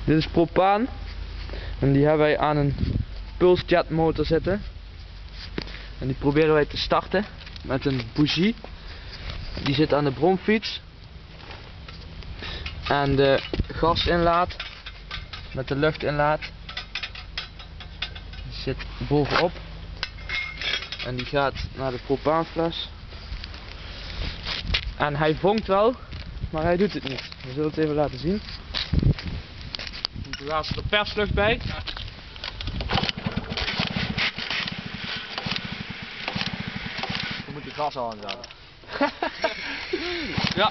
Dit is propaan. En die hebben wij aan een pulsjet motor zitten. En die proberen wij te starten met een bougie. Die zit aan de bromfiets. En de gasinlaat met de luchtinlaat die zit bovenop. En die gaat naar de propaanfles. En hij vonkt wel, maar hij doet het niet. We zullen het even laten zien. Er laatst de perslucht bij. We moeten gas aanzetten. Ja.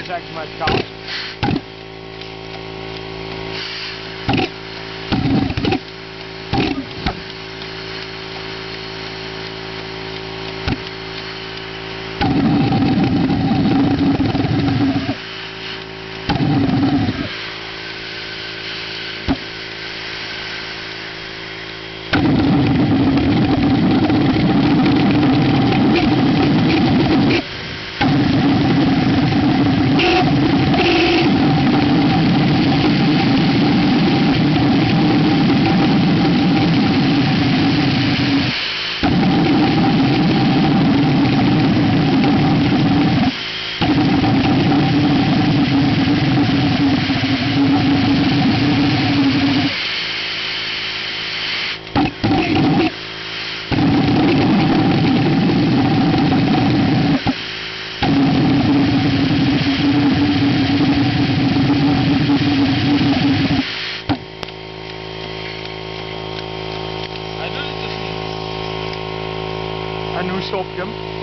Zeg je met gas. En hoe stop je hem?